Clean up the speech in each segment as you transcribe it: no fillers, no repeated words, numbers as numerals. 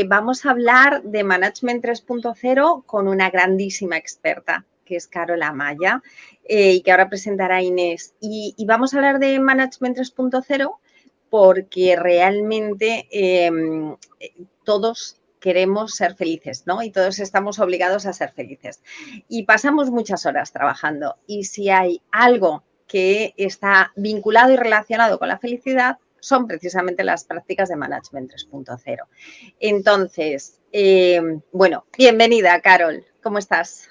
vamos a hablar de Management 3.0 con una grandísima experta, que es Carol Amaya, y que ahora presentará Inés. Y vamos a hablar de Management 3.0 porque realmente todos queremos ser felices, ¿no? Y todos estamos obligados a ser felices. Y pasamos muchas horas trabajando. Y si hay algo que está vinculado y relacionado con la felicidad, son precisamente las prácticas de Management 3.0. Entonces, bueno, bienvenida, Carol. ¿Cómo estás?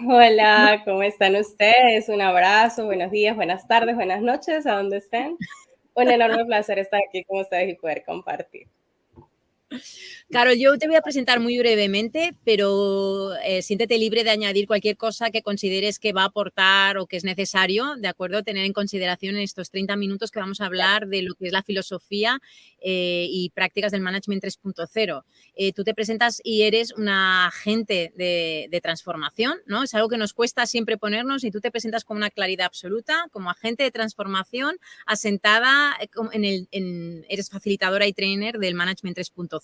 Hola, ¿cómo están ustedes? Un abrazo, buenos días, buenas tardes, buenas noches, a donde estén. Un enorme placer estar aquí con ustedes y poder compartir. Carol, yo te voy a presentar muy brevemente, pero siéntete libre de añadir cualquier cosa que consideres que va a aportar o que es necesario, ¿de acuerdo? Tener en consideración en estos 30 minutos que vamos a hablar de lo que es la filosofía y prácticas del Management 3.0. Tú te presentas y eres una agente de transformación, ¿no? Es algo que nos cuesta siempre ponernos y tú te presentas con una claridad absoluta, como agente de transformación asentada eres facilitadora y trainer del Management 3.0.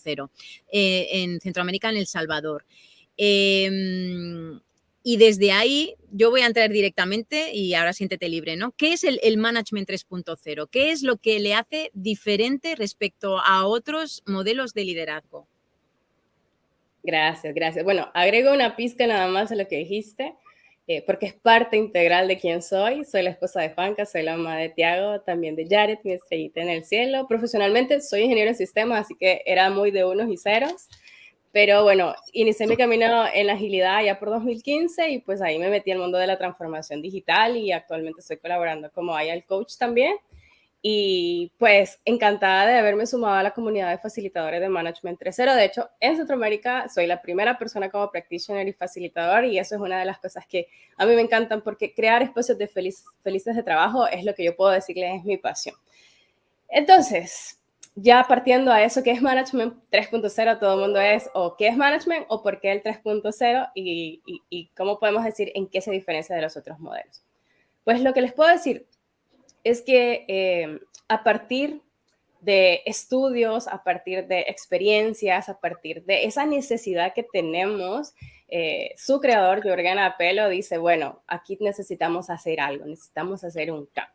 En Centroamérica, en El Salvador. Y desde ahí yo voy a entrar directamente y ahora siéntete libre, ¿no? ¿Qué es el Management 3.0? ¿Qué es lo que le hace diferente respecto a otros modelos de liderazgo? Gracias, gracias. Bueno, agrego una pizca nada más a lo que dijiste, porque es parte integral de quién soy. Soy la esposa de Juanca, soy la mamá de Tiago, también de Jared, mi estrellita en el cielo. Profesionalmente soy ingeniero de sistemas, así que era muy de unos y ceros. Pero bueno, inicié mi camino en la agilidad ya por 2015 y pues ahí me metí al mundo de la transformación digital y actualmente estoy colaborando como Agile Coach también. Y pues encantada de haberme sumado a la comunidad de facilitadores de Management 3.0. De hecho, en Centroamérica soy la primera persona como practitioner y facilitador y eso es una de las cosas que a mí me encantan porque crear espacios de felices de trabajo es lo que yo puedo decirles es mi pasión. Entonces, ya partiendo a eso, ¿qué es Management 3.0? Todo el mundo es o qué es Management o por qué el 3.0 y cómo podemos decir en qué se diferencia de los otros modelos. Pues lo que les puedo decir es que a partir de estudios, a partir de experiencias, a partir de esa necesidad que tenemos, su creador, Jürgen Apelo, dice, bueno, aquí necesitamos hacer algo, necesitamos hacer un cambio.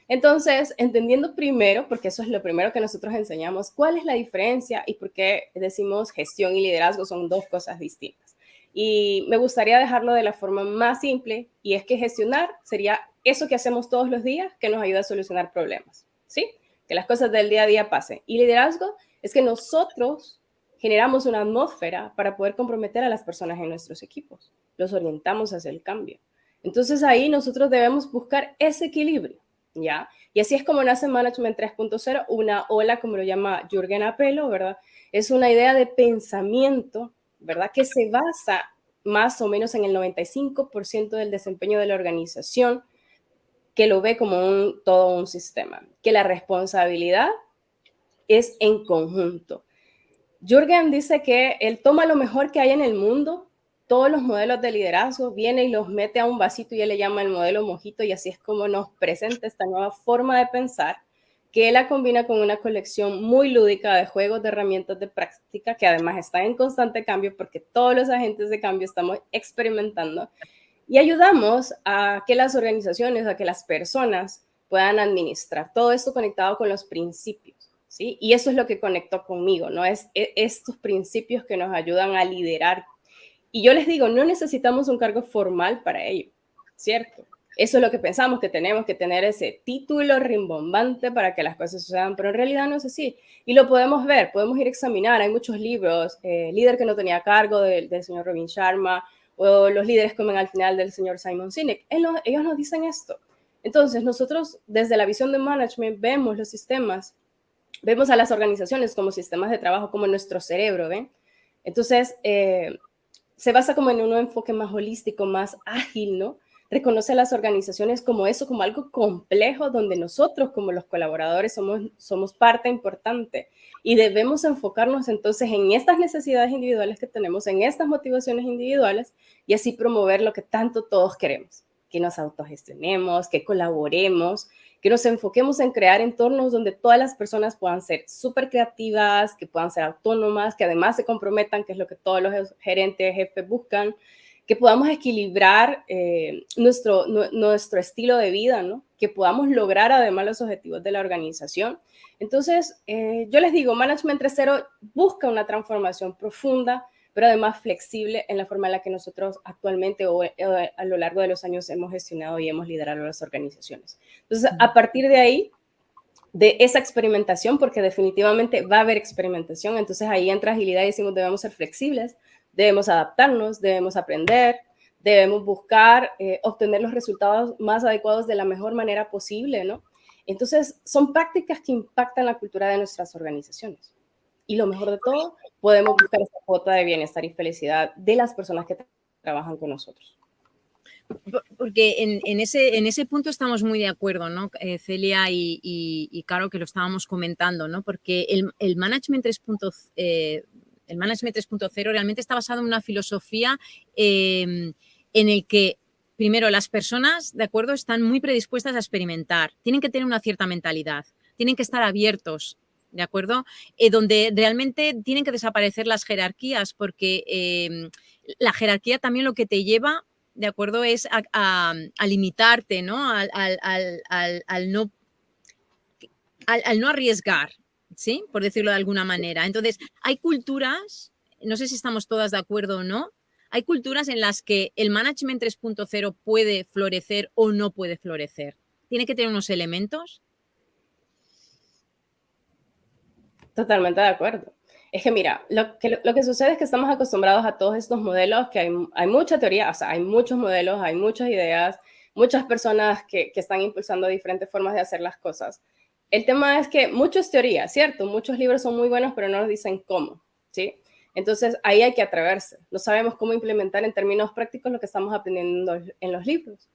Entonces, entendiendo primero, porque eso es lo primero que nosotros enseñamos, cuál es la diferencia y por qué decimos gestión y liderazgo son dos cosas distintas. Y me gustaría dejarlo de la forma más simple, y es que gestionar sería eso que hacemos todos los días que nos ayuda a solucionar problemas, ¿sí? Que las cosas del día a día pasen. Y liderazgo es que nosotros generamos una atmósfera para poder comprometer a las personas en nuestros equipos. Los orientamos hacia el cambio. Entonces ahí nosotros debemos buscar ese equilibrio, ¿ya? Y así es como nace Management 3.0, una ola, como lo llama Jürgen Apelo, ¿verdad? Es una idea de pensamiento, ¿verdad? Que se basa más o menos en el 95% del desempeño de la organización, que lo ve como todo un sistema, que la responsabilidad es en conjunto. Jürgen dice que él toma lo mejor que hay en el mundo, todos los modelos de liderazgo, viene y los mete a un vasito y él le llama el modelo mojito y así es como nos presenta esta nueva forma de pensar, que él la combina con una colección muy lúdica de juegos, de herramientas de práctica que además están en constante cambio porque todos los agentes de cambio estamos experimentando y ayudamos a que las organizaciones, a que las personas puedan administrar todo esto conectado con los principios, ¿sí? Y eso es lo que conectó conmigo, ¿no? Es estos principios que nos ayudan a liderar. Y yo les digo, no necesitamos un cargo formal para ello, ¿cierto? Eso es lo que pensamos, que tenemos que tener ese título rimbombante para que las cosas sucedan, pero en realidad no es así. Y lo podemos ver, podemos ir a examinar. Hay muchos libros, Líder que no tenía cargo del señor Robin Sharma, o Los líderes comen al final del señor Simon Sinek. Ellos nos dicen esto. Entonces, nosotros desde la visión de management vemos los sistemas, vemos a las organizaciones como sistemas de trabajo, como nuestro cerebro, ¿ven? Entonces, se basa como en un enfoque más holístico, más ágil, ¿no? Reconoce a las organizaciones como eso, como algo complejo, donde nosotros como los colaboradores somos parte importante y debemos enfocarnos entonces en estas necesidades individuales que tenemos, en estas motivaciones individuales y así promover lo que tanto todos queremos, que nos autogestionemos, que colaboremos, que nos enfoquemos en crear entornos donde todas las personas puedan ser súper creativas, que puedan ser autónomas, que además se comprometan, que es lo que todos los gerentes, jefes buscan, que podamos equilibrar nuestro estilo de vida, ¿no? Que podamos lograr además los objetivos de la organización. Entonces, yo les digo, Management 3.0 busca una transformación profunda, pero además flexible en la forma en la que nosotros actualmente o a lo largo de los años hemos gestionado y hemos liderado las organizaciones. Entonces, a partir de ahí, de esa experimentación, porque definitivamente va a haber experimentación, entonces ahí entra agilidad y decimos debemos ser flexibles, debemos adaptarnos, debemos aprender, debemos buscar obtener los resultados más adecuados de la mejor manera posible, ¿no? Entonces, son prácticas que impactan la cultura de nuestras organizaciones. Y lo mejor de todo, podemos buscar esa cuota de bienestar y felicidad de las personas que trabajan con nosotros. Porque en ese punto estamos muy de acuerdo, ¿no? Celia y Caro, que lo estábamos comentando, ¿no? Porque el Management 3.0 realmente está basado en una filosofía en el que, primero, las personas, ¿de acuerdo?, están muy predispuestas a experimentar, tienen que tener una cierta mentalidad, tienen que estar abiertos, ¿de acuerdo? Donde realmente tienen que desaparecer las jerarquías, porque la jerarquía también lo que te lleva, ¿de acuerdo?, es a limitarte, ¿no? Al no arriesgar, ¿sí? Por decirlo de alguna manera. Entonces, hay culturas, no sé si estamos todas de acuerdo o no, hay culturas en las que el Management 3.0 puede florecer o no puede florecer. Tiene que tener unos elementos. Totalmente de acuerdo. Es que mira, lo que sucede es que estamos acostumbrados a todos estos modelos, que hay mucha teoría, o sea, hay muchos modelos, hay muchas ideas, muchas personas que están impulsando diferentes formas de hacer las cosas. El tema es que mucho es teoría, ¿cierto? Muchos libros son muy buenos, pero no nos dicen cómo, ¿sí? Entonces, ahí hay que atreverse. No sabemos cómo implementar en términos prácticos lo que estamos aprendiendo en los libros.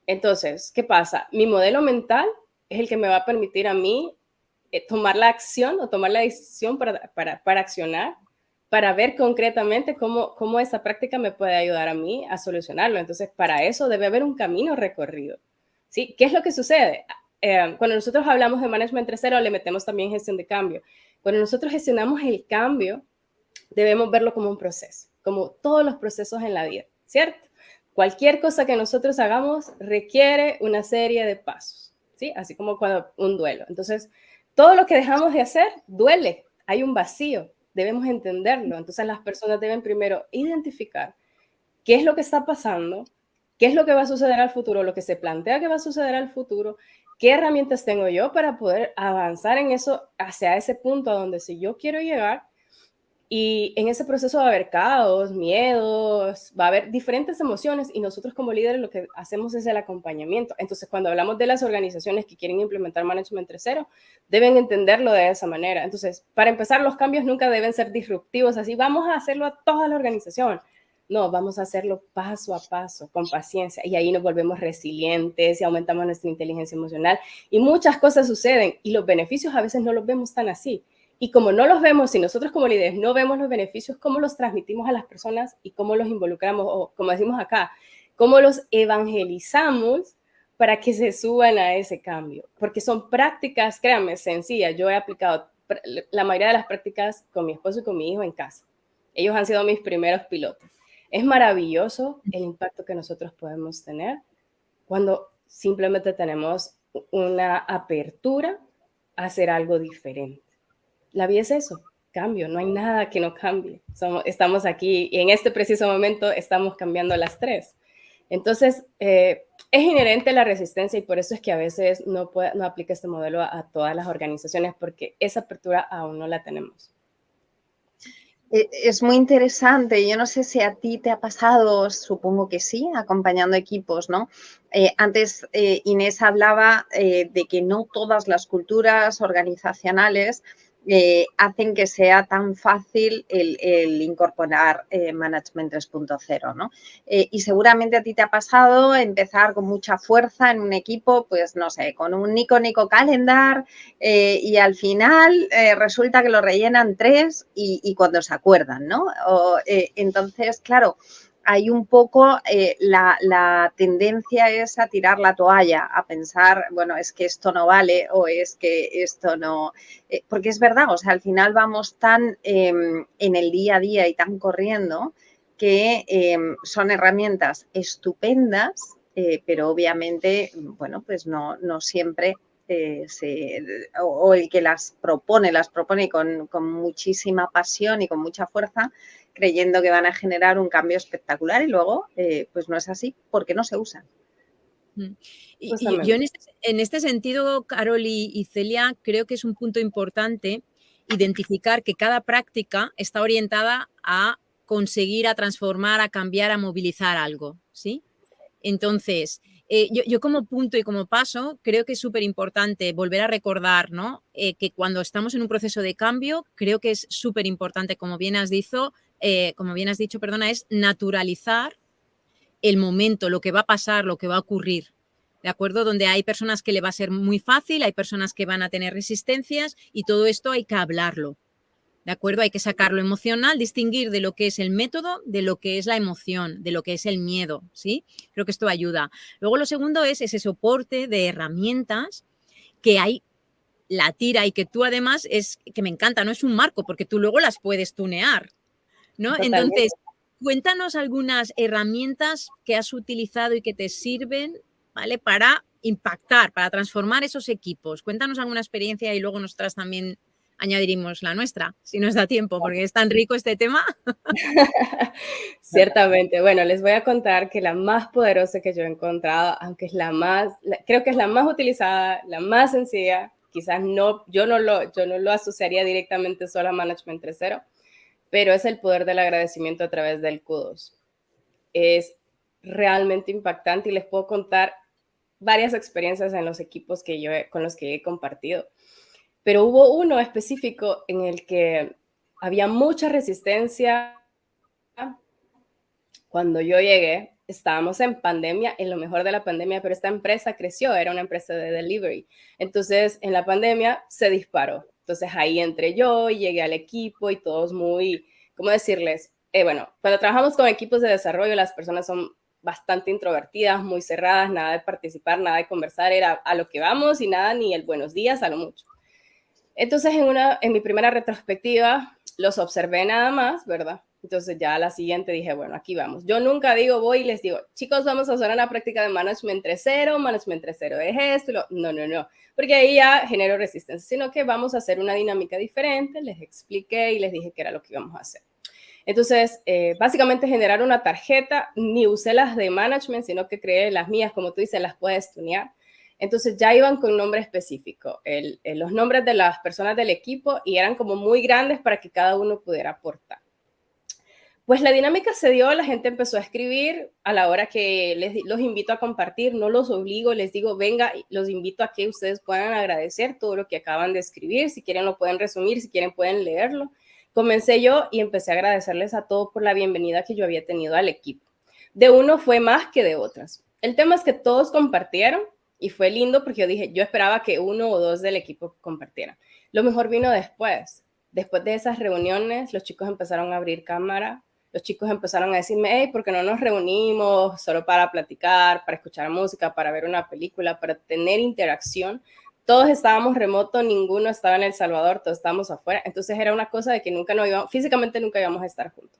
Entonces, ¿qué pasa? Mi modelo mental es el que me va a permitir a mí tomar la acción o tomar la decisión para accionar, para ver concretamente cómo esa práctica me puede ayudar a mí a solucionarlo. Entonces, para eso debe haber un camino recorrido, ¿sí? ¿Qué es lo que sucede? Cuando nosotros hablamos de Management 3.0, le metemos también gestión de cambio. Cuando nosotros gestionamos el cambio, debemos verlo como un proceso, como todos los procesos en la vida, ¿cierto? Cualquier cosa que nosotros hagamos requiere una serie de pasos, ¿sí? Así como cuando un duelo. Entonces, todo lo que dejamos de hacer duele, hay un vacío, debemos entenderlo. Entonces, las personas deben primero identificar qué es lo que está pasando, qué es lo que va a suceder al futuro, lo que se plantea que va a suceder al futuro, qué herramientas tengo yo para poder avanzar en eso, hacia ese punto a donde si yo quiero llegar. Y en ese proceso va a haber caos, miedos, va a haber diferentes emociones y nosotros como líderes lo que hacemos es el acompañamiento. Entonces, cuando hablamos de las organizaciones que quieren implementar Management 3.0, deben entenderlo de esa manera. Entonces, para empezar, los cambios nunca deben ser disruptivos, así vamos a hacerlo a toda la organización. No, vamos a hacerlo paso a paso, con paciencia, y ahí nos volvemos resilientes y aumentamos nuestra inteligencia emocional y muchas cosas suceden y los beneficios a veces no los vemos tan así. Y como no los vemos, si nosotros como líderes no vemos los beneficios, ¿cómo los transmitimos a las personas y cómo los involucramos? O como decimos acá, ¿cómo los evangelizamos para que se suban a ese cambio? Porque son prácticas, créanme, sencillas. Yo he aplicado la mayoría de las prácticas con mi esposo y con mi hijo en casa. Ellos han sido mis primeros pilotos. Es maravilloso el impacto que nosotros podemos tener cuando simplemente tenemos una apertura a hacer algo diferente. La vida es eso, cambio, no hay nada que no cambie. Estamos aquí y en este preciso momento estamos cambiando las tres. Entonces, es inherente la resistencia y por eso es que a veces no aplica este modelo a todas las organizaciones porque esa apertura aún no la tenemos. Es muy interesante. Yo no sé si a ti te ha pasado, supongo que sí, acompañando equipos, ¿no? Antes Inés hablaba de que no todas las culturas organizacionales hacen que sea tan fácil el incorporar Management 3.0, ¿no? Y seguramente a ti te ha pasado empezar con mucha fuerza en un equipo, pues no sé, con un Nico Calendar y al final resulta que lo rellenan 3 y cuando se acuerdan, ¿no? Entonces, claro, hay un poco la tendencia es a tirar la toalla, a pensar, bueno, es que esto no vale o es que esto no... porque es verdad, o sea, al final vamos tan en el día a día y tan corriendo que son herramientas estupendas, pero obviamente, bueno, pues no siempre o el que las propone con muchísima pasión y con mucha fuerza, creyendo que van a generar un cambio espectacular y luego pues no es así porque no se usan. Y yo en este sentido, Carol y Celia, creo que es un punto importante identificar que cada práctica está orientada a conseguir, a transformar, a cambiar, a movilizar algo, ¿sí? Entonces, yo como punto y como paso, creo que es súper importante volver a recordar, ¿no? Que cuando estamos en un proceso de cambio, creo que es súper importante, como bien has dicho, perdona, es naturalizar el momento, lo que va a pasar, lo que va a ocurrir. ¿De acuerdo? Donde hay personas que le va a ser muy fácil, hay personas que van a tener resistencias y todo esto hay que hablarlo. ¿De acuerdo? Hay que sacar lo emocional, distinguir de lo que es el método, de lo que es la emoción, de lo que es el miedo, ¿sí? Creo que esto ayuda. Luego lo segundo es ese soporte de herramientas que hay la tira y que tú además es, que me encanta, no es un marco porque tú luego las puedes tunear, ¿no? Totalmente. Entonces, cuéntanos algunas herramientas que has utilizado y que te sirven, ¿vale? Para impactar, para transformar esos equipos. Cuéntanos alguna experiencia y luego nosotras también añadiremos la nuestra, si nos da tiempo, porque es tan rico este tema. Ciertamente. Bueno, les voy a contar que la más poderosa que yo he encontrado, aunque es creo que es la más utilizada, la más sencilla, quizás no, yo no lo asociaría directamente solo a Management 3.0, pero es el poder del agradecimiento a través del Kudos. Es realmente impactante y les puedo contar varias experiencias en los equipos con los que he compartido. Pero hubo uno específico en el que había mucha resistencia. Cuando yo llegué, estábamos en pandemia, en lo mejor de la pandemia, pero esta empresa creció, era una empresa de delivery. Entonces, en la pandemia se disparó. Entonces, ahí entré yo y llegué al equipo y todos muy, ¿cómo decirles? Bueno, cuando trabajamos con equipos de desarrollo, las personas son bastante introvertidas, muy cerradas, nada de participar, nada de conversar, era a lo que vamos y nada, ni el buenos días, a lo mucho. Entonces, en mi primera retrospectiva, los observé nada más, ¿verdad? Entonces ya a la siguiente dije, bueno, aquí vamos. Yo nunca voy y les digo, chicos, vamos a hacer una práctica de Management 3.0, Management 3.0 es esto. No, porque ahí ya genero resistencia, sino que vamos a hacer una dinámica diferente. Les expliqué y les dije qué era lo que íbamos a hacer. Entonces, básicamente generar una tarjeta, ni usé las de Management, sino que creé las mías, como tú dices, las puedes tunear. Entonces ya iban con nombre específico, los nombres de las personas del equipo y eran como muy grandes para que cada uno pudiera aportar. Pues la dinámica se dio, la gente empezó a escribir a la hora que los invito a compartir, no los obligo, les digo, venga, los invito a que ustedes puedan agradecer todo lo que acaban de escribir, si quieren lo pueden resumir, si quieren pueden leerlo. Comencé yo y empecé a agradecerles a todos por la bienvenida que yo había tenido al equipo. De uno fue más que de otras. El tema es que todos compartieron y fue lindo porque yo dije, yo esperaba que uno o dos del equipo compartieran. Lo mejor vino después. Después de esas reuniones, los chicos empezaron a abrir cámara, los chicos empezaron a decirme, hey, ¿por qué no nos reunimos solo para platicar, para escuchar música, para ver una película, para tener interacción? Todos estábamos remotos, ninguno estaba en El Salvador, todos estábamos afuera. Entonces era una cosa de que físicamente nunca íbamos a estar juntos.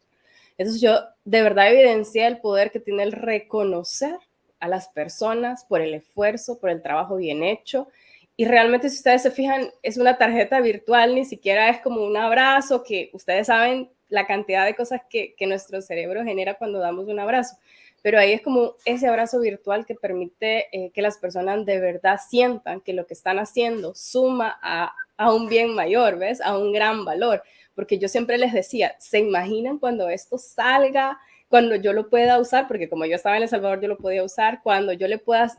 Entonces yo de verdad evidencié el poder que tiene el reconocer a las personas por el esfuerzo, por el trabajo bien hecho. Y realmente, si ustedes se fijan, es una tarjeta virtual, ni siquiera es como un abrazo, que ustedes saben la cantidad de cosas que nuestro cerebro genera cuando damos un abrazo. Pero ahí es como ese abrazo virtual que permite que las personas de verdad sientan que lo que están haciendo suma a un bien mayor, ¿ves? A un gran valor. Porque yo siempre les decía, ¿se imaginan cuando esto salga? Cuando yo lo pueda usar, porque como yo estaba en El Salvador, yo lo podía usar, cuando yo le pueda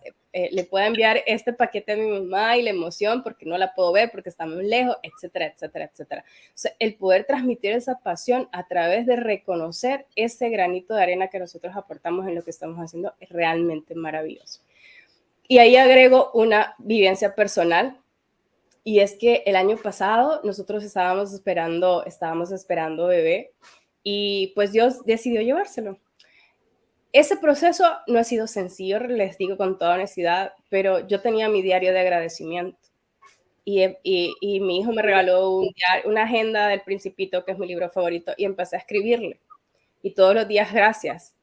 enviar este paquete a mi mamá y la emoción, porque no la puedo ver, porque está muy lejos, etcétera, etcétera, etcétera. O sea, el poder transmitir esa pasión a través de reconocer ese granito de arena que nosotros aportamos en lo que estamos haciendo es realmente maravilloso. Y ahí agrego una vivencia personal, y es que el año pasado nosotros estábamos esperando bebé, y pues Dios decidió llevárselo. ese proceso no ha sido sencillo, les digo con toda honestidad, pero yo tenía mi diario de agradecimiento. Y mi hijo me regaló una agenda del Principito, que es mi libro favorito, y empecé a escribirle. Y todos los días, gracias.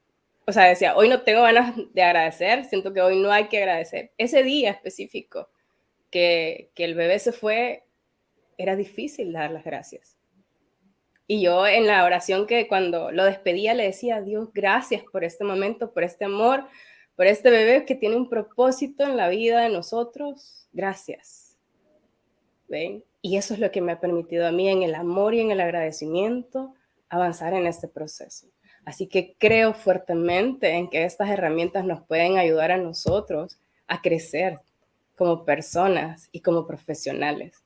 O sea, decía, hoy no tengo ganas de agradecer, siento que hoy no hay que agradecer. Ese día específico que el bebé se fue, era difícil dar las gracias. Y yo en la oración que cuando lo despedía le decía, Dios, gracias por este momento, por este amor, por este bebé que tiene un propósito en la vida de nosotros. Gracias. ¿Ven? Y eso es lo que me ha permitido a mí en el amor y en el agradecimiento avanzar en este proceso. Así que creo fuertemente en que estas herramientas nos pueden ayudar a nosotros a crecer como personas y como profesionales.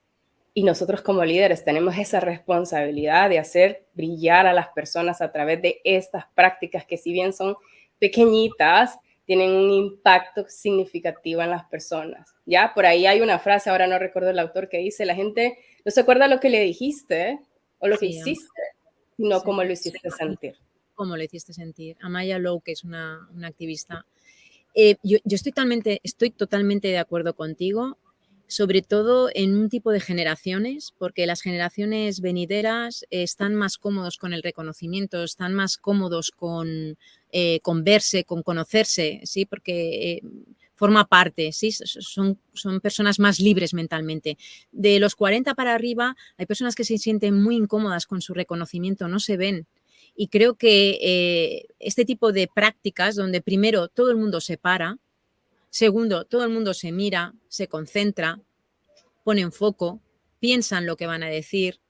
Y nosotros como líderes tenemos esa responsabilidad de hacer brillar a las personas a través de estas prácticas que, si bien son pequeñitas, tienen un impacto significativo en las personas. Ya, por ahí hay una frase, ahora no recuerdo el autor, que dice, la gente no se acuerda lo que le dijiste o lo que hiciste, sino cómo lo hiciste sentir. Cómo lo hiciste sentir. Amaya Lowe, que es una activista. Yo estoy totalmente de acuerdo contigo, sobre todo en un tipo de generaciones, porque las generaciones venideras están más cómodos con el reconocimiento, están más cómodos con verse, con conocerse, ¿sí? Porque forma parte, ¿sí? Son personas más libres mentalmente. De los 40 para arriba hay personas que se sienten muy incómodas con su reconocimiento, no se ven. Y creo que este tipo de prácticas donde primero todo el mundo se para, segundo, todo el mundo se mira, se concentra, ponen foco, piensan lo que van a decir.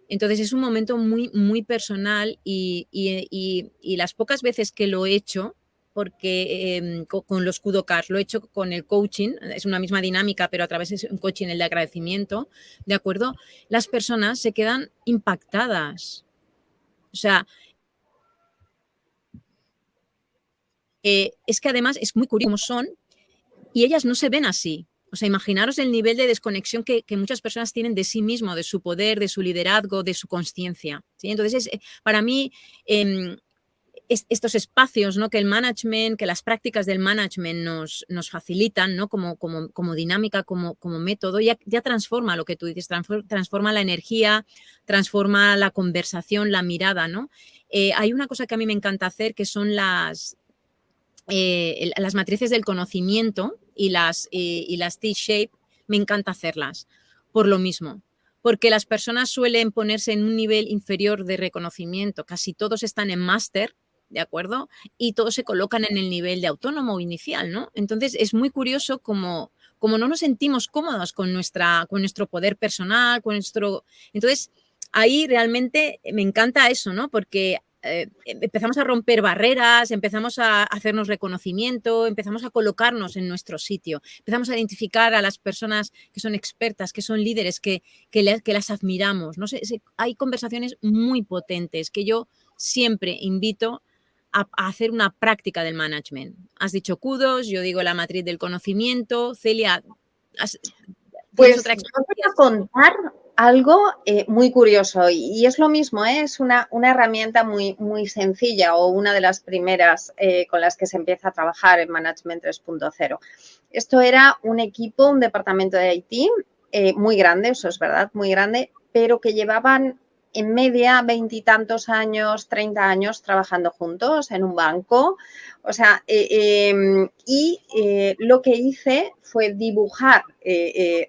Entonces es un momento muy, muy personal y las pocas veces que lo he hecho, porque con los Kudokars lo he hecho con el coaching, es una misma dinámica, pero a través de un coaching, el de agradecimiento, ¿de acuerdo? Las personas se quedan impactadas. O sea, es que además es muy curioso cómo son y ellas no se ven así. O sea, imaginaros el nivel de desconexión que muchas personas tienen de sí mismo, de su poder, de su liderazgo, de su consciencia, ¿sí? Entonces, para mí, estos espacios, ¿no? Que el management, que las prácticas del management nos facilitan, ¿no? Como dinámica, como método, ya transforma lo que tú dices, transforma la energía, transforma la conversación, la mirada, ¿no? Hay una cosa que a mí me encanta hacer, que son las matrices del conocimiento y las T-shape, me encanta hacerlas por lo mismo, porque las personas suelen ponerse en un nivel inferior de reconocimiento, casi todos están en máster, ¿de acuerdo? Y todos se colocan en el nivel de autónomo inicial, ¿no? Entonces es muy curioso como no nos sentimos cómodos con nuestro poder personal, Entonces ahí realmente me encanta eso, ¿no? Porque empezamos a romper barreras, empezamos a hacernos reconocimiento, empezamos a colocarnos en nuestro sitio, empezamos a identificar a las personas que son expertas, que son líderes, que las admiramos. No sé, hay conversaciones muy potentes que yo siempre invito a hacer una práctica del management. Has dicho kudos, yo digo la matriz del conocimiento. Celia, pues otra experiencia. Voy a contar algo muy curioso y es lo mismo, es una herramienta muy, muy sencilla o una de las primeras con las que se empieza a trabajar en Management 3.0. Esto era un equipo, un departamento de IT muy grande, eso es verdad, muy grande, pero que llevaban en media 20 y tantos años, 30 años trabajando juntos en un banco. O sea, lo que hice fue dibujar,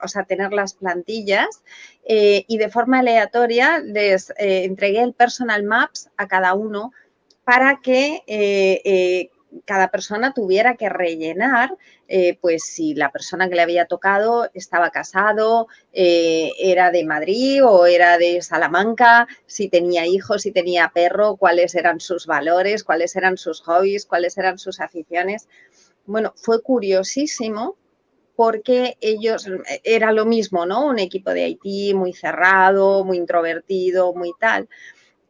o sea, tener las plantillas y de forma aleatoria les entregué el personal maps a cada uno para que cada persona tuviera que rellenar, pues si la persona que le había tocado estaba casado, era de Madrid o era de Salamanca, si tenía hijos, si tenía perro, cuáles eran sus valores, cuáles eran sus hobbies, cuáles eran sus aficiones. Bueno, fue curiosísimo porque ellos, era lo mismo, ¿no? Un equipo de IT muy cerrado, muy introvertido, muy tal.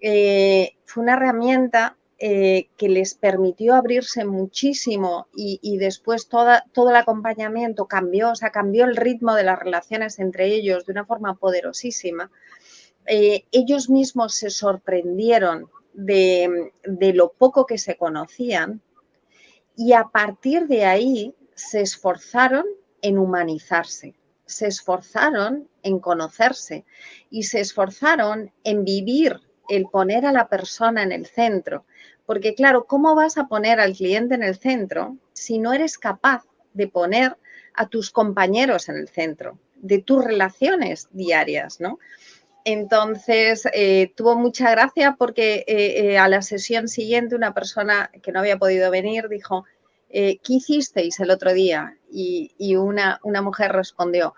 Fue una herramienta que les permitió abrirse muchísimo y después todo el acompañamiento cambió, o sea, cambió el ritmo de las relaciones entre ellos de una forma poderosísima. Ellos mismos se sorprendieron de lo poco que se conocían Y a partir de ahí se esforzaron en humanizarse, se esforzaron en conocerse y se esforzaron en vivir el poner a la persona en el centro. Porque claro, ¿cómo vas a poner al cliente en el centro si no eres capaz de poner a tus compañeros en el centro, de tus relaciones diarias, ¿no? Entonces, tuvo mucha gracia porque a la sesión siguiente una persona que no había podido venir dijo, ¿qué hicisteis el otro día? Y una mujer respondió,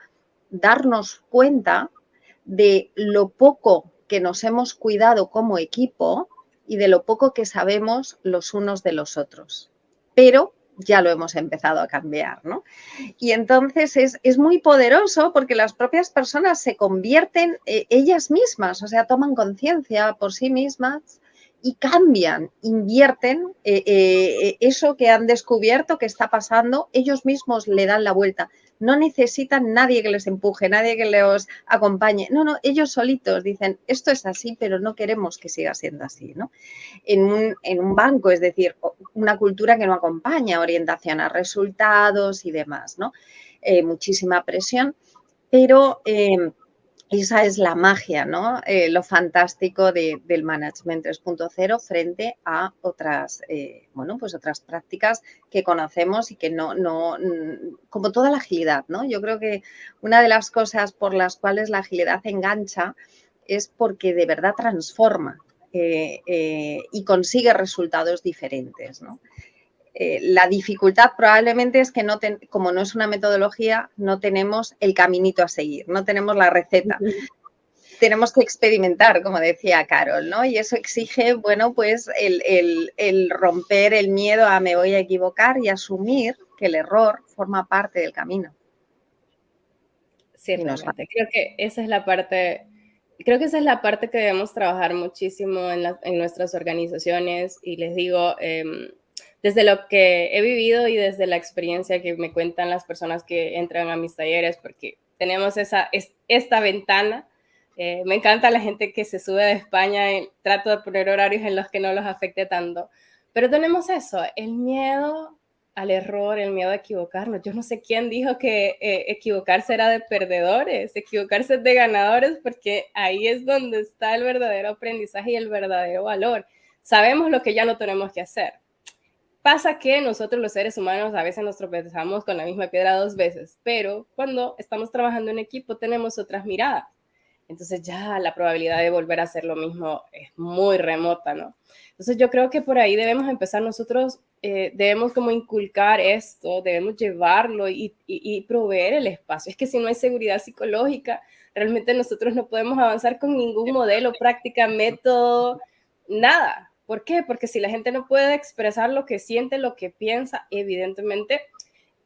darnos cuenta de lo poco que nos hemos cuidado como equipo y de lo poco que sabemos los unos de los otros. Pero ya lo hemos empezado a cambiar, ¿no? Y entonces es muy poderoso porque las propias personas se convierten ellas mismas, o sea, toman conciencia por sí mismas y cambian, invierten eso que han descubierto que está pasando, ellos mismos le dan la vuelta. No necesitan nadie que les empuje, nadie que los acompañe. No, no, ellos solitos dicen, esto es así, pero no queremos que siga siendo así, ¿no? En un banco, es decir, una cultura que no acompaña orientación a resultados y demás, ¿no? Muchísima presión, pero esa es la magia, ¿no? Lo fantástico del Management 3.0 frente a otras, bueno, pues otras prácticas que conocemos y que no, como toda la agilidad, ¿no? Yo creo que una de las cosas por las cuales la agilidad engancha es porque de verdad transforma y consigue resultados diferentes, ¿no? La dificultad probablemente es que como no es una metodología, no tenemos el caminito a seguir, no tenemos la receta. Tenemos que experimentar, como decía Carol, ¿no? Y eso exige, bueno, pues el romper el miedo a me voy a equivocar y asumir que el error forma parte del camino. Sí, realmente. Creo que esa es la parte que debemos trabajar muchísimo en nuestras organizaciones y les digo, desde lo que he vivido y desde la experiencia que me cuentan las personas que entran a mis talleres, porque tenemos esta ventana. Me encanta la gente que se sube de España, trato de poner horarios en los que no los afecte tanto, pero tenemos eso, el miedo al error, el miedo a equivocarnos. Yo no sé quién dijo que equivocarse era de perdedores, equivocarse es de ganadores, porque ahí es donde está el verdadero aprendizaje y el verdadero valor. Sabemos lo que ya no tenemos que hacer. Pasa que nosotros los seres humanos a veces nos tropezamos con la misma piedra 2 veces, pero cuando estamos trabajando en equipo tenemos otras miradas. Entonces ya la probabilidad de volver a hacer lo mismo es muy remota, ¿no? Entonces yo creo que por ahí debemos empezar nosotros, debemos como inculcar esto, debemos llevarlo y proveer el espacio. Es que si no hay seguridad psicológica, realmente nosotros no podemos avanzar con ningún modelo, práctica, método, nada. ¿Por qué? Porque si la gente no puede expresar lo que siente, lo que piensa, evidentemente,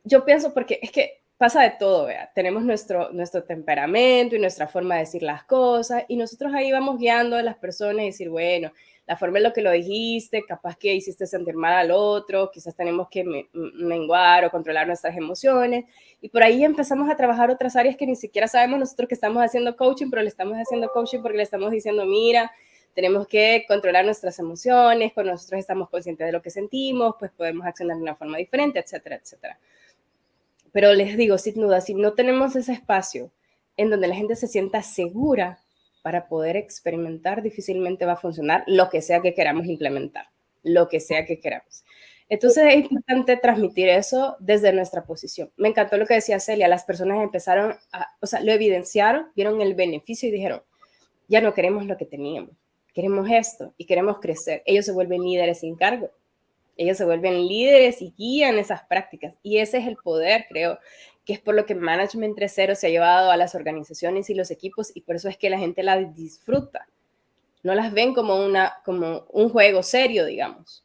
yo pienso porque es que pasa de todo, ¿vea? Tenemos nuestro temperamento y nuestra forma de decir las cosas y nosotros ahí vamos guiando a las personas y decir, bueno, la forma en lo que lo dijiste, capaz que hiciste sentir mal al otro, quizás tenemos que menguar o controlar nuestras emociones y por ahí empezamos a trabajar otras áreas que ni siquiera sabemos nosotros que estamos haciendo coaching, pero le estamos haciendo coaching porque le estamos diciendo, mira, tenemos que controlar nuestras emociones, cuando nosotros estamos conscientes de lo que sentimos, pues podemos accionar de una forma diferente, etcétera, etcétera. Pero les digo, sin duda, si no tenemos ese espacio en donde la gente se sienta segura para poder experimentar, difícilmente va a funcionar lo que sea que queramos implementar, lo que sea que queramos. Entonces es importante transmitir eso desde nuestra posición. Me encantó lo que decía Celia, las personas empezaron lo evidenciaron, vieron el beneficio y dijeron, ya no queremos lo que teníamos, queremos esto y queremos crecer. Ellos se vuelven líderes sin cargo. Ellos se vuelven líderes y guían esas prácticas. Y ese es el poder, creo, que es por lo que Management 3.0 se ha llevado a las organizaciones y los equipos y por eso es que la gente la disfruta. No las ven como un juego serio, digamos.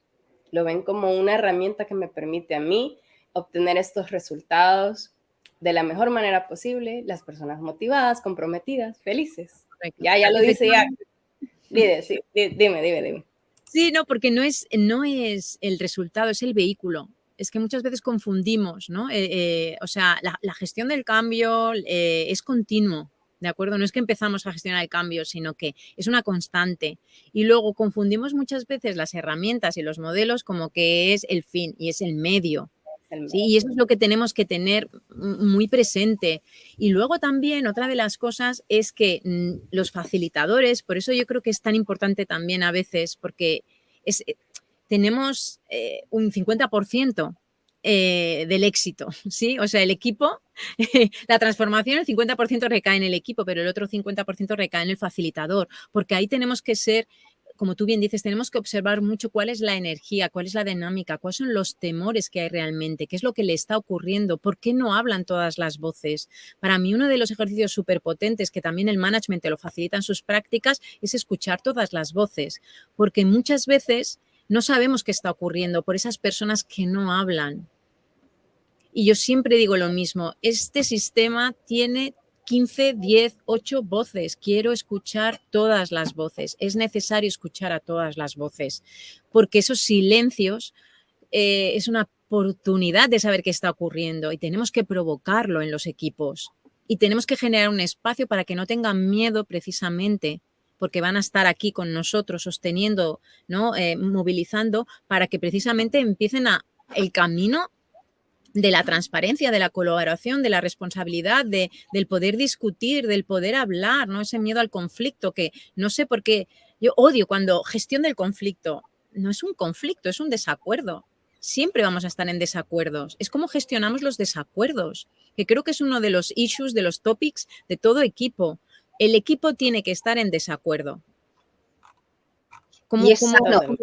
Lo ven como una herramienta que me permite a mí obtener estos resultados de la mejor manera posible, las personas motivadas, comprometidas, felices. Correcto. Ya lo dice ya. Dime. Sí, no, porque no es el resultado, es el vehículo. Es que muchas veces confundimos, ¿no? O sea, la gestión del cambio es continuo. ¿de acuerdo? No es que empezamos a gestionar el cambio, sino que es una constante. Y luego confundimos muchas veces las herramientas y los modelos como que es el fin y es el medio. Sí, y eso es lo que tenemos que tener muy presente. Y luego también otra de las cosas es que los facilitadores, por eso yo creo que es tan importante también a veces, porque tenemos un 50% del éxito, ¿sí? O sea, el equipo, la transformación, el 50% recae en el equipo, pero el otro 50% recae en el facilitador, porque ahí tenemos que ser, como tú bien dices, tenemos que observar mucho cuál es la energía, cuál es la dinámica, cuáles son los temores que hay realmente, qué es lo que le está ocurriendo, por qué no hablan todas las voces. Para mí, uno de los ejercicios súper potentes que también el management te lo facilita en sus prácticas es escuchar todas las voces, porque muchas veces no sabemos qué está ocurriendo por esas personas que no hablan. Y yo siempre digo lo mismo, este sistema tiene 15, 10, 8 voces. Quiero escuchar todas las voces. Es necesario escuchar a todas las voces, porque esos silencios es una oportunidad de saber qué está ocurriendo y tenemos que provocarlo en los equipos. Y tenemos que generar un espacio para que no tengan miedo precisamente, porque van a estar aquí con nosotros sosteniendo, ¿no? Movilizando para que precisamente empiecen el camino de la transparencia, de la colaboración, de la responsabilidad, del poder discutir, del poder hablar, ¿no? Ese miedo al conflicto que no sé por qué, yo odio cuando gestión del conflicto, no es un conflicto, es un desacuerdo. Siempre vamos a estar en desacuerdos. Es como gestionamos los desacuerdos, que creo que es uno de los issues, de los topics de todo equipo. El equipo tiene que estar en desacuerdo. Y es sano.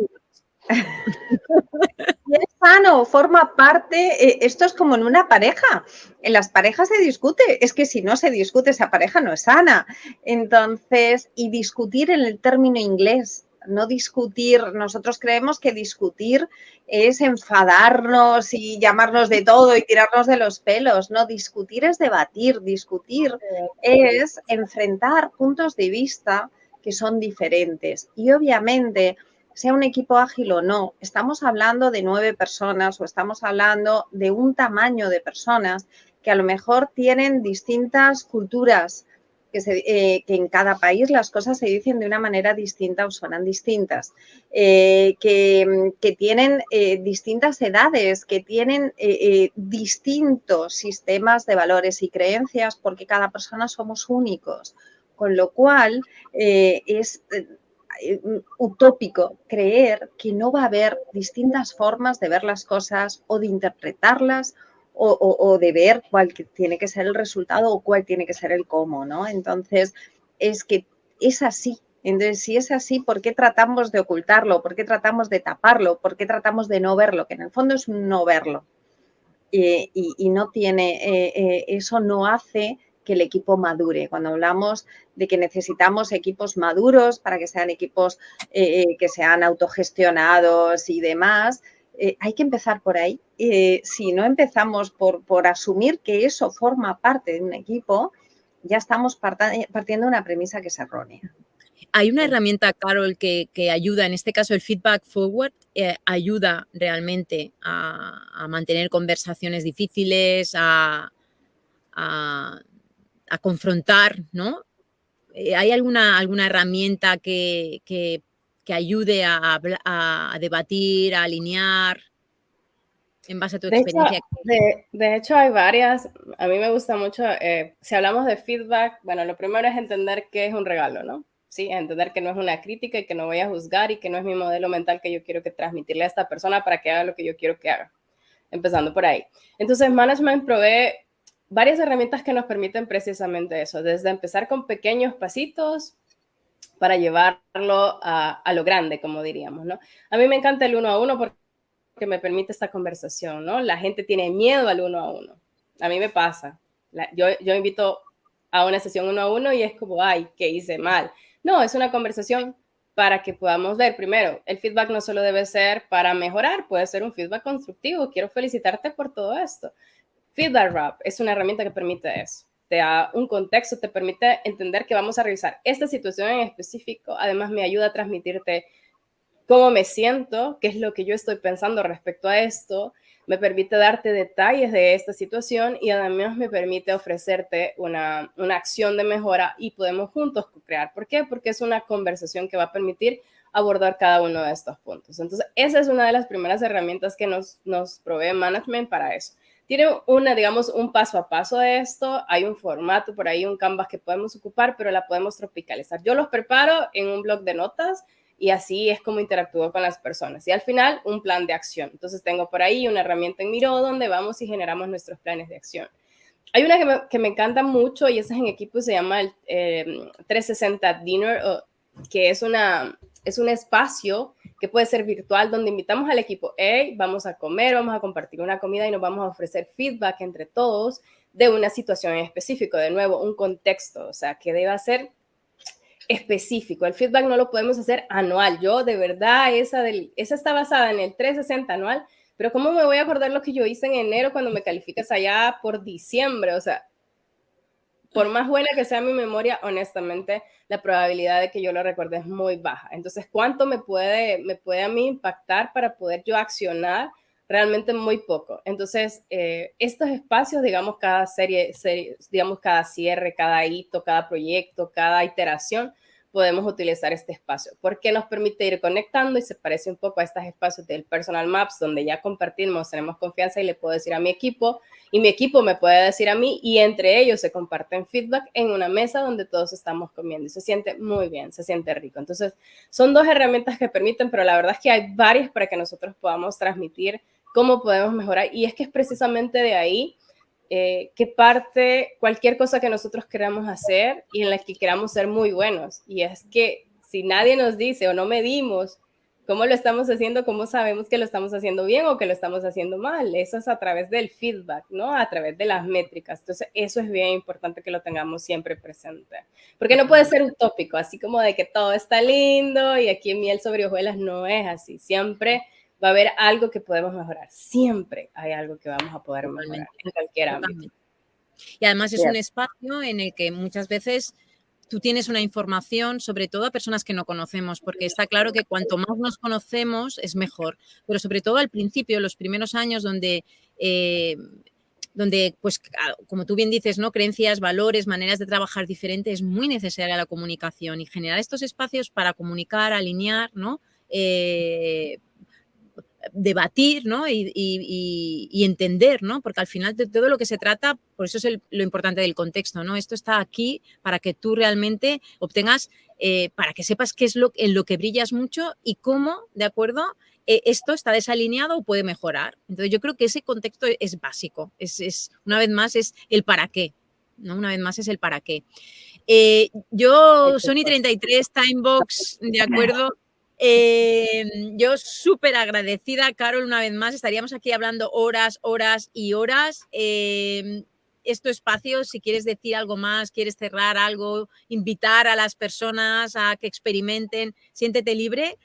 Y es sano, forma parte, esto es como en una pareja, en las parejas se discute, es que si no se discute esa pareja no es sana. Entonces, y discutir en el término inglés, no discutir, nosotros creemos que discutir es enfadarnos y llamarnos de todo y tirarnos de los pelos, no, discutir es debatir, discutir es enfrentar puntos de vista que son diferentes y obviamente sea un equipo ágil o no, estamos hablando de 9 personas o estamos hablando de un tamaño de personas que a lo mejor tienen distintas culturas, que en cada país las cosas se dicen de una manera distinta o suenan distintas, que tienen distintas edades, que tienen distintos sistemas de valores y creencias, porque cada persona somos únicos, con lo cual es utópico creer que no va a haber distintas formas de ver las cosas o de interpretarlas o de ver cuál tiene que ser el resultado o cuál tiene que ser el cómo, ¿no? Entonces, es que es así. Entonces, si es así, ¿por qué tratamos de ocultarlo? ¿Por qué tratamos de taparlo? ¿Por qué tratamos de no verlo? Que en el fondo es un no verlo. Y no tiene, eso no hace que el equipo madure. Cuando hablamos de que necesitamos equipos maduros para que sean equipos que sean autogestionados y demás, hay que empezar por ahí. Si no empezamos por asumir que eso forma parte de un equipo, ya estamos partiendo de una premisa que es errónea. Hay una herramienta, Carol, que ayuda, en este caso el feedback forward, ayuda realmente a mantener conversaciones difíciles, a confrontar, ¿no? ¿Hay alguna herramienta que ayude a debatir, a alinear en base a tu experiencia? De hecho, hay varias. A mí me gusta mucho, si hablamos de feedback, bueno, lo primero es entender qué es un regalo, ¿no? Sí, entender que no es una crítica y que no voy a juzgar y que no es mi modelo mental que yo quiero que transmitirle a esta persona para que haga lo que yo quiero que haga. Empezando por ahí. Entonces, Management provee varias herramientas que nos permiten precisamente eso, desde empezar con pequeños pasitos para llevarlo a lo grande, como diríamos, ¿no? A mí me encanta el 1 a 1 porque me permite esta conversación, ¿no? La gente tiene miedo al 1 a 1. A mí me pasa. Yo invito a una sesión 1 a 1 y es como, ay, ¿qué hice mal? No, es una conversación para que podamos ver, primero, el feedback no solo debe ser para mejorar, puede ser un feedback constructivo. Quiero felicitarte por todo esto. Feedback Wrap es una herramienta que permite eso. Te da un contexto, te permite entender que vamos a revisar esta situación en específico. Además, me ayuda a transmitirte cómo me siento, qué es lo que yo estoy pensando respecto a esto. me permite darte detalles de esta situación y además me permite ofrecerte una acción de mejora y podemos juntos co-crear. ¿Por qué? Porque es una conversación que va a permitir abordar cada uno de estos puntos. Entonces, esa es una de las primeras herramientas que nos provee Management para eso. Tiene digamos, un paso a paso de esto, hay un formato por ahí, un Canvas que podemos ocupar, pero la podemos tropicalizar. Yo los preparo en un blog de notas y así es como interactúo con las personas. Y al final, un plan de acción. Entonces, tengo por ahí una herramienta en Miro donde vamos y generamos nuestros planes de acción. Hay una que me encanta mucho y esa es en equipo, se llama el 360 Dinner, que es un espacio que puede ser virtual donde invitamos al equipo, hey, vamos a comer, vamos a compartir una comida y nos vamos a ofrecer feedback entre todos de una situación en específico, de nuevo, un contexto, o sea, que deba ser específico. El feedback no lo podemos hacer anual. Yo, de verdad, esa está basada en el 360 anual, pero ¿cómo me voy a acordar lo que yo hice en enero cuando me calificas allá por diciembre? O sea, por más buena que sea mi memoria, honestamente, la probabilidad de que yo lo recuerde es muy baja. Entonces, ¿cuánto me puede a mí impactar para poder yo accionar? Realmente muy poco. Entonces, estos espacios, digamos, cada serie, digamos, cada cierre, cada hito, cada proyecto, cada iteración, podemos utilizar este espacio, porque nos permite ir conectando y se parece un poco a estos espacios del Personal Maps, donde ya compartimos, tenemos confianza y le puedo decir a mi equipo, y mi equipo me puede decir a mí, y entre ellos se comparten feedback en una mesa donde todos estamos comiendo, y se siente muy bien, se siente rico. Entonces, son dos herramientas que permiten, pero la verdad es que hay varias para que nosotros podamos transmitir cómo podemos mejorar, y es que es precisamente de ahí que parte cualquier cosa que nosotros queramos hacer y en la que queramos ser muy buenos. Y es que si nadie nos dice o no medimos cómo lo estamos haciendo, cómo sabemos que lo estamos haciendo bien o que lo estamos haciendo mal. Eso es a través del feedback, ¿no? A través de las métricas. Entonces, eso es bien importante que lo tengamos siempre presente. Porque no puede ser utópico, así como de que todo está lindo y aquí en miel sobre hojuelas no es así. Siempre va a haber algo que podemos mejorar. Siempre hay algo que vamos a poder mejorar en cualquier ámbito. Y además es un espacio en el que muchas veces tú tienes una información, sobre todo a personas que no conocemos, porque está claro que cuanto más nos conocemos es mejor, pero sobre todo al principio, los primeros años donde pues, como tú bien dices, ¿no? Creencias, valores, maneras de trabajar diferentes, es muy necesaria la comunicación y generar estos espacios para comunicar, alinear, ¿no? Debatir, ¿no? y entender, ¿no? Porque al final de todo lo que se trata, por eso es lo importante del contexto, ¿no? Esto está aquí para que tú realmente obtengas, para que sepas qué es en lo que brillas mucho y cómo, ¿de acuerdo? Esto está desalineado o puede mejorar. Entonces yo creo que ese contexto es básico, una vez más es el para qué, ¿no? Una vez más es el para qué. Yo, Sony33, Timebox, ¿de acuerdo? Yo súper agradecida, Carol, una vez más. Estaríamos aquí hablando horas y horas. Espacio, si quieres decir algo más, quieres cerrar algo, invitar a las personas a que experimenten, siéntete libre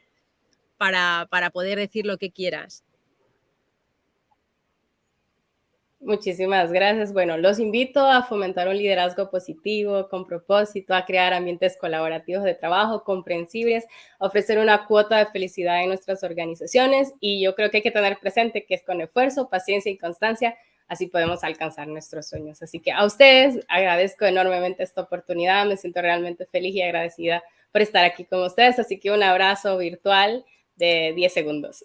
para poder decir lo que quieras. Muchísimas gracias. Bueno, los invito a fomentar un liderazgo positivo, con propósito, a crear ambientes colaborativos de trabajo, comprensibles, a ofrecer una cuota de felicidad en nuestras organizaciones y yo creo que hay que tener presente que es con esfuerzo, paciencia y constancia, así podemos alcanzar nuestros sueños. Así que a ustedes agradezco enormemente esta oportunidad, me siento realmente feliz y agradecida por estar aquí con ustedes, así que un abrazo virtual de 10 segundos.